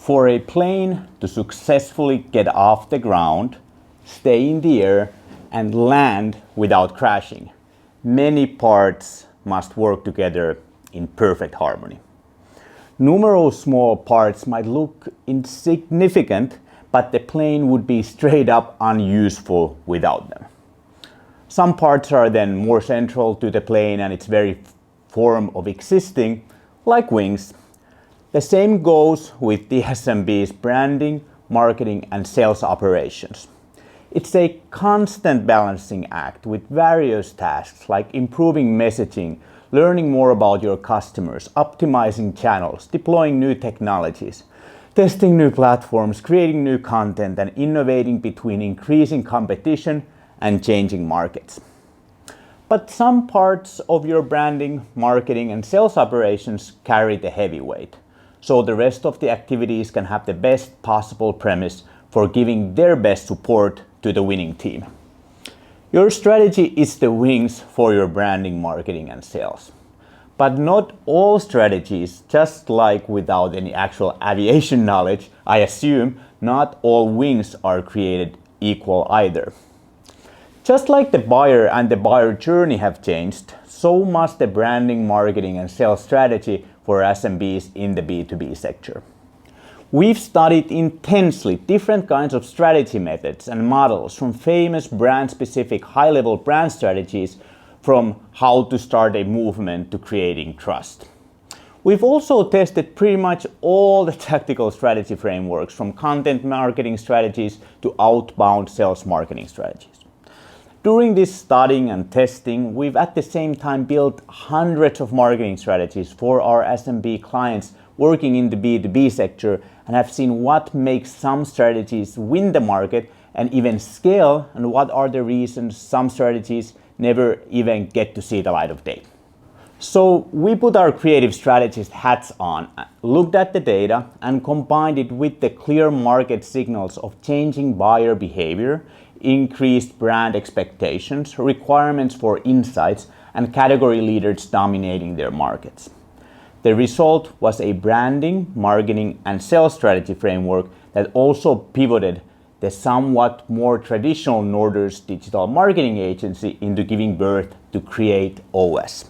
For a plane to successfully get off the ground, stay in the air, and land without crashing, many parts must work together in perfect harmony. Numerous small parts might look insignificant, but the plane would be straight up unuseful without them. Some parts are then more central to the plane and its very form of existing, like wings. The same goes with the SMB's branding, marketing, and sales operations. It's a constant balancing act with various tasks like improving messaging, learning more about your customers, optimizing channels, deploying new technologies, testing new platforms, creating new content, and innovating between increasing competition and changing markets. But some parts of your branding, marketing, and sales operations carry the heavy weight, so the rest of the activities can have the best possible premise for giving their best support to the winning team. Your strategy is the wings for your branding, marketing, and sales. But not all strategies, just like without any actual aviation knowledge, I assume not all wings are created equal either. Just like the buyer and the buyer journey have changed, so must the branding, marketing, and sales strategy for SMBs in the B2B sector. We've studied intensely different kinds of strategy methods and models, from famous brand-specific high-level brand strategies, from how to start a movement to creating trust. We've also tested pretty much all the tactical strategy frameworks, from content marketing strategies to outbound sales marketing strategies. During this studying and testing, we've at the same time built hundreds of marketing strategies for our SMB clients working in the B2B sector, and have seen what makes some strategies win the market and even scale, and what are the reasons some strategies never even get to see the light of day. So we put our creative strategist hats on, looked at the data, and combined it with the clear market signals of changing buyer behavior, increased brand expectations, requirements for insights, and category leaders dominating their markets. The result was a branding, marketing, and sales strategy framework that also pivoted the somewhat more traditional Norders digital marketing agency into giving birth to Create OS.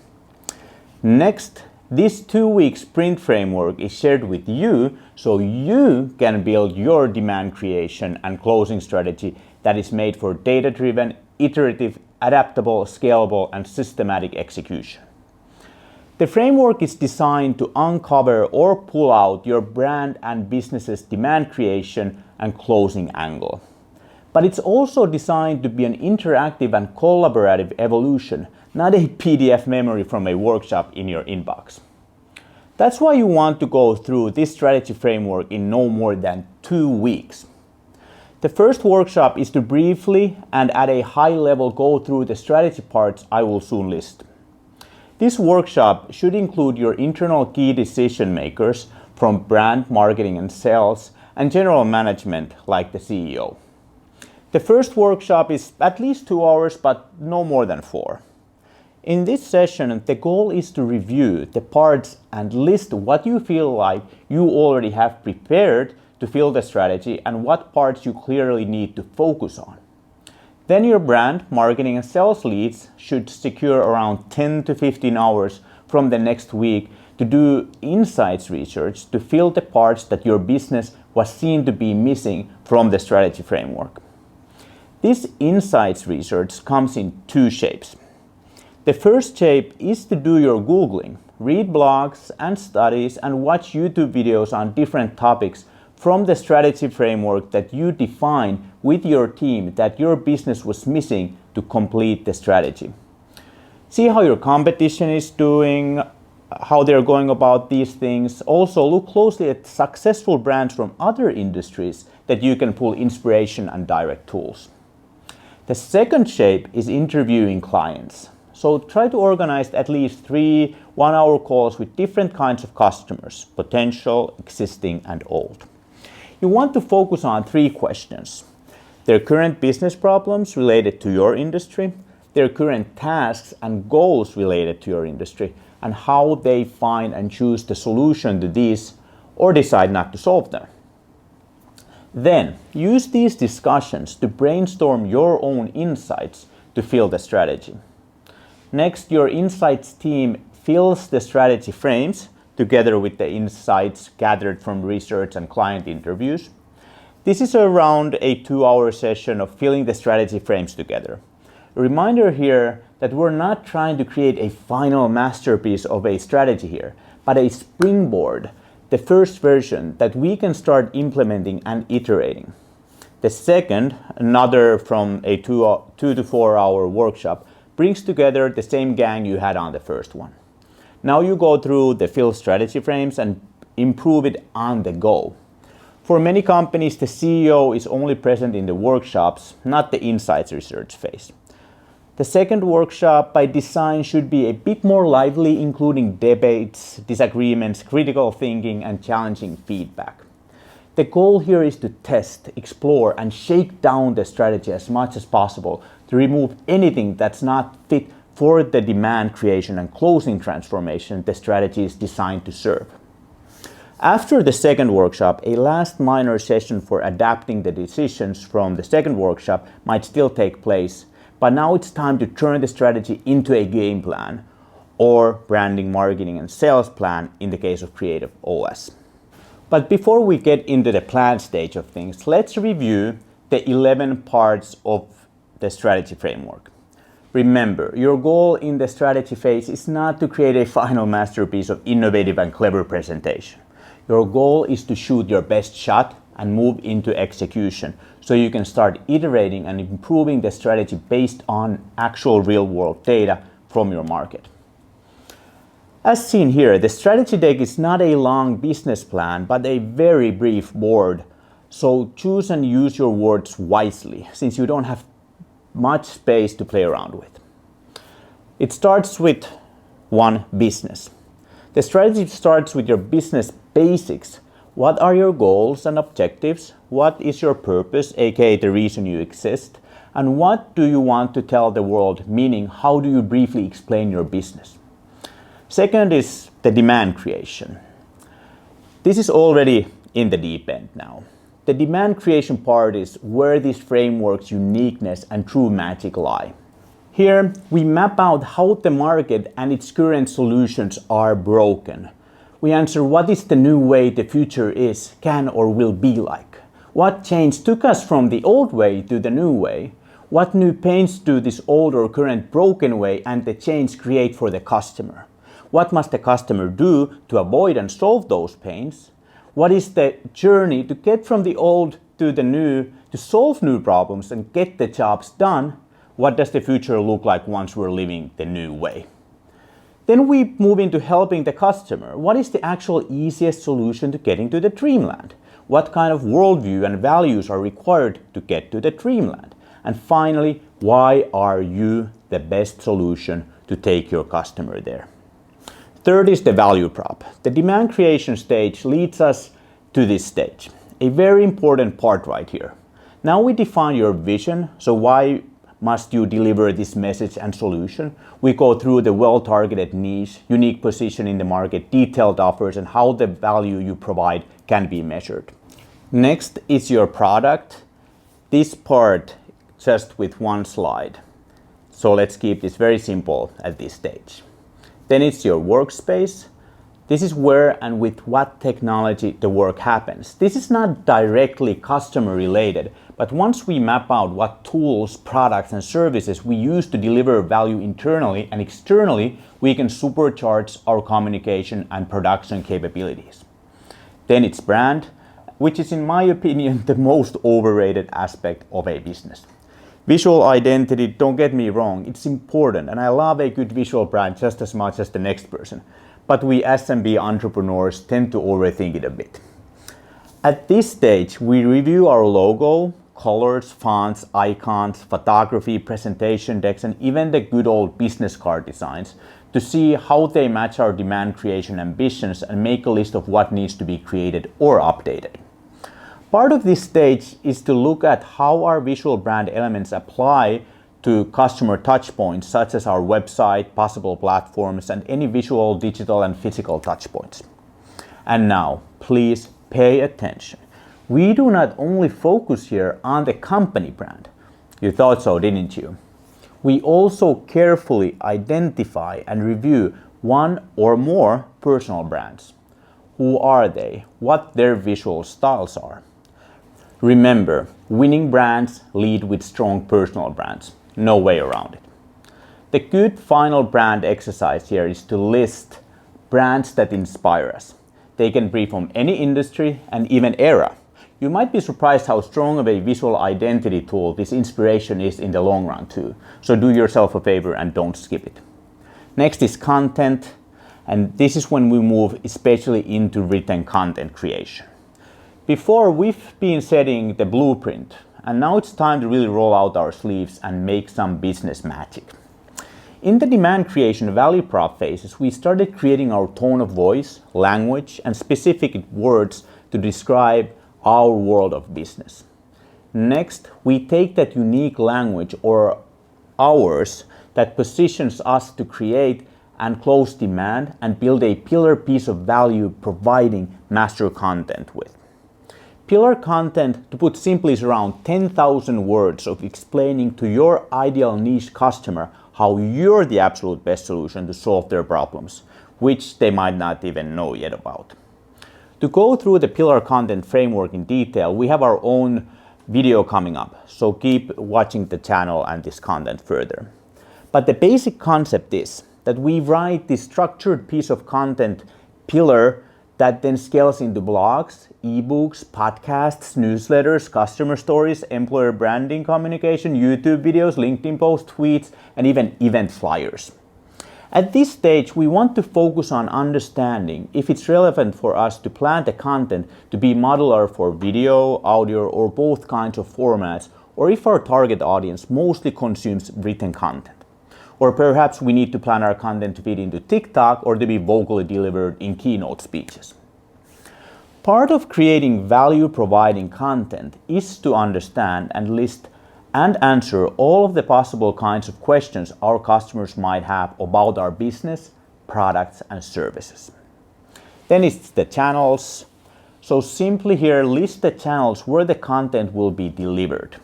Next, this 2-week sprint framework is shared with you so you can build your demand creation and closing strategy that is made for data-driven, iterative, adaptable, scalable, and systematic execution. The framework is designed to uncover or pull out your brand and business's demand creation and closing angle. But it's also designed to be an interactive and collaborative evolution, not a PDF memory from a workshop in your inbox. That's why you want to go through this strategy framework in no more than 2 weeks. The first workshop is to briefly and at a high level go through the strategy parts I will soon list. This workshop should include your internal key decision makers from brand, marketing, and sales, and general management like the CEO. The first workshop is at least 2 hours, but no more than 4. In this session, the goal is to review the parts and list what you feel like you already have prepared to fill the strategy and what parts you clearly need to focus on. Then your brand, marketing, and sales leads should secure around 10 to 15 hours from the next week to do insights research to fill the parts that your business was seen to be missing from the strategy framework. This insights research comes in 2 shapes. The first shape is to do your Googling, read blogs and studies, and watch YouTube videos on different topics from the strategy framework that you define with your team that your business was missing to complete the strategy. See how your competition is doing, how they're going about these things. Also look closely at successful brands from other industries that you can pull inspiration and direct tools. The second shape is interviewing clients. So try to organize at least 3 one-hour calls with different kinds of customers, potential, existing, and old. You want to focus on 3 questions: their current business problems related to your industry, their current tasks and goals related to your industry, and how they find and choose the solution to these or decide not to solve them. Then use these discussions to brainstorm your own insights to fill the strategy. Next, your insights team fills the strategy frames together with the insights gathered from research and client interviews. This is around a 2-hour session of filling the strategy frames together. A reminder here that we're not trying to create a final masterpiece of a strategy here, but a springboard, the first version that we can start implementing and iterating. The second, another from a 2 to 4 hour workshop, brings together the same gang you had on the first one. Now you go through the fill strategy frames and improve it on the go. For many companies, the CEO is only present in the workshops, not the insights research phase. The second workshop by design should be a bit more lively, including debates, disagreements, critical thinking, and challenging feedback. The goal here is to test, explore, and shake down the strategy as much as possible to remove anything that's not fit for the demand creation and closing transformation the strategy is designed to serve. After the second workshop, a last minor session for adapting the decisions from the second workshop might still take place, but now it's time to turn the strategy into a game plan, or branding, marketing, and sales plan in the case of Creative OS. But before we get into the plan stage of things, let's review the 11 parts of the strategy framework. Remember, your goal in the strategy phase is not to create a final masterpiece of innovative and clever presentation. Your goal is to shoot your best shot and move into execution so you can start iterating and improving the strategy based on actual real-world data from your market. As seen here, the strategy deck is not a long business plan, but a very brief board. So choose and use your words wisely, since you don't have much space to play around with. It starts with 1, business. The strategy starts with your business basics. What are your goals and objectives? What is your purpose, aka the reason you exist? And what do you want to tell the world, meaning how do you briefly explain your business? Second is the demand creation. This is already in the deep end now. The demand creation part is where this framework's uniqueness and true magic lie. Here, we map out how the market and its current solutions are broken. We answer what is the new way the future is, can or will be like. What change took us from the old way to the new way? What new pains do this old or current broken way and the change create for the customer? What must the customer do to avoid and solve those pains? What is the journey to get from the old to the new, to solve new problems and get the jobs done? What does the future look like once we're living the new way? Then we move into helping the customer. What is the actual easiest solution to getting to the dreamland? What kind of worldview and values are required to get to the dreamland? And finally, why are you the best solution to take your customer there? Third is the value prop. The demand creation stage leads us to this stage. A very important part right here. Now we define your vision, so why must you deliver this message and solution? We go through the well-targeted niche, unique position in the market, detailed offers, and how the value you provide can be measured. Next is your product. This part just with 1 slide. So let's keep this very simple at this stage. Then it's your workspace. This is where and with what technology the work happens. This is not directly customer related, but once we map out what tools, products, and services we use to deliver value internally and externally, we can supercharge our communication and production capabilities. Then it's brand, which is in my opinion the most overrated aspect of a business. Visual identity, don't get me wrong, it's important and I love a good visual brand just as much as the next person. But we SMB entrepreneurs tend to overthink it a bit. At this stage, we review our logo, colors, fonts, icons, photography, presentation decks, and even the good old business card designs to see how they match our demand creation ambitions and make a list of what needs to be created or updated. Part of this stage is to look at how our visual brand elements apply to customer touchpoints such as our website, possible platforms, and any visual, digital, and physical touchpoints. And now, please pay attention. We do not only focus here on the company brand. You thought so, didn't you? We also carefully identify and review one or more personal brands. Who are they? What their visual styles are? Remember, winning brands lead with strong personal brands. No way around it. The good final brand exercise here is to list brands that inspire us. They can be from any industry and even era. You might be surprised how strong of a visual identity tool this inspiration is in the long run too. So do yourself a favor and don't skip it. Next is content, and this is when we move especially into written content creation. Before, we've been setting the blueprint, and now it's time to really roll out our sleeves and make some business magic. In the demand creation value prop phases, we started creating our tone of voice, language, and specific words to describe our world of business. Next, we take that unique language or ours that positions us to create and close demand and build a pillar piece of value providing master content with. Pillar content, to put simply, is around 10,000 words of explaining to your ideal niche customer how you're the absolute best solution to solve their problems, which they might not even know yet about. To go through the pillar content framework in detail, we have our own video coming up, so keep watching the channel and this content further. But the basic concept is that we write this structured piece of content pillar that then scales into blogs, ebooks, podcasts, newsletters, customer stories, employer branding communication, YouTube videos, LinkedIn posts, tweets, and even event flyers. At this stage, we want to focus on understanding if it's relevant for us to plan the content to be modular for video, audio, or both kinds of formats, or if our target audience mostly consumes written content. Or perhaps we need to plan our content to fit into TikTok or to be vocally delivered in keynote speeches. Part of creating value-providing content is to understand and list and answer all of the possible kinds of questions our customers might have about our business, products, and services. Then it's the channels. So simply here, list the channels where the content will be delivered.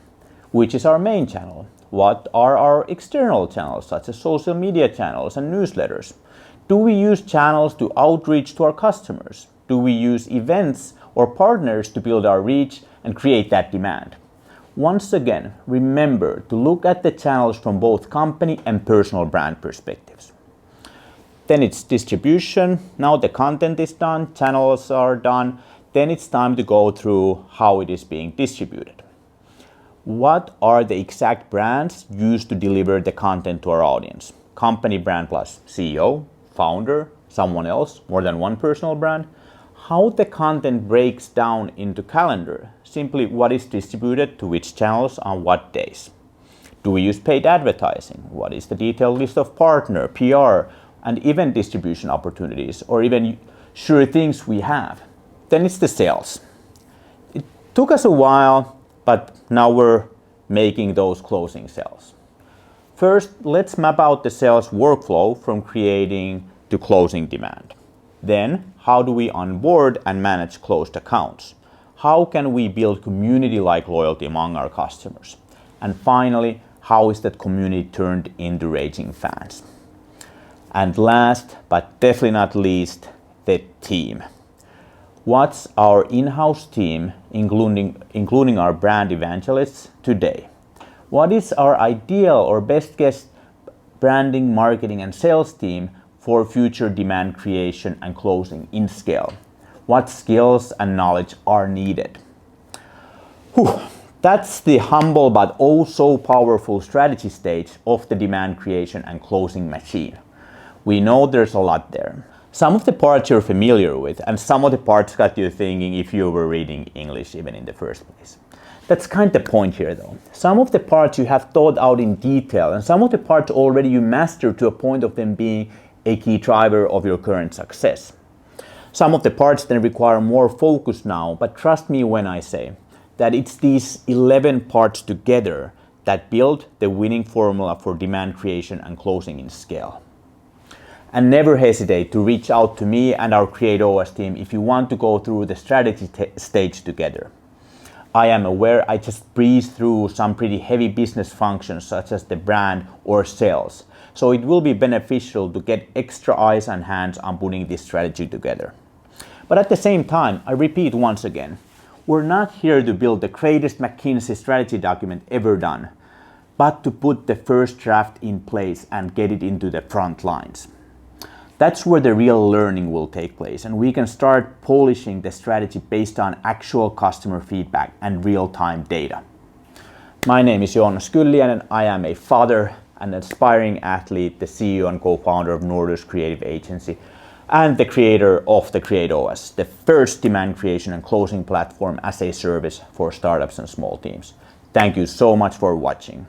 Which is our main channel? What are our external channels, such as social media channels and newsletters? Do we use channels to outreach to our customers? Do we use events or partners to build our reach and create that demand? Once again, remember to look at the channels from both company and personal brand perspectives. Then it's distribution. Now the content is done, channels are done. Then it's time to go through how it is being distributed. What are the exact brands used to deliver the content to our audience? Company brand plus CEO, founder, someone else, more than one personal brand. How the content breaks down into calendar. Simply what is distributed to which channels on what days. Do we use paid advertising? What is the detailed list of partner, PR, and event distribution opportunities, or even sure things we have? Then it's the sales. It took us a while, but now we're making those closing sales. First, let's map out the sales workflow from creating to closing demand. Then, how do we onboard and manage closed accounts? How can we build community-like loyalty among our customers? And finally, how is that community turned into raging fans? And last, but definitely not least, the team. What's our in-house team, including our brand evangelists, today? What is our ideal or best guess branding, marketing, and sales team for future demand creation and closing in scale? What skills and knowledge are needed? That's the humble but oh so powerful strategy stage of the demand creation and closing machine. We know there's a lot there. Some of the parts you're familiar with, and some of the parts got you thinking if you were reading English even in the first place. That's kind of the point here though. Some of the parts you have thought out in detail, and some of the parts already you mastered to a point of them being a key driver of your current success. Some of the parts then require more focus now, but trust me when I say that it's these 11 parts together that build the winning formula for demand creation and closing in scale. And never hesitate to reach out to me and our Create OS team if you want to go through the strategy stage together. I am aware I just breezed through some pretty heavy business functions such as the brand or sales. So it will be beneficial to get extra eyes and hands on putting this strategy together. But at the same time, I repeat once again, we're not here to build the greatest McKinsey strategy document ever done, but to put the first draft in place and get it into the front lines. That's where the real learning will take place, and we can start polishing the strategy based on actual customer feedback and real-time data. My name is Joonas Kylliäinen. I am a father, an aspiring athlete, the CEO and co-founder of Norders Creative Agency, and the creator of the CreateOS, the first demand creation and closing platform as a service for startups and small teams. Thank you so much for watching.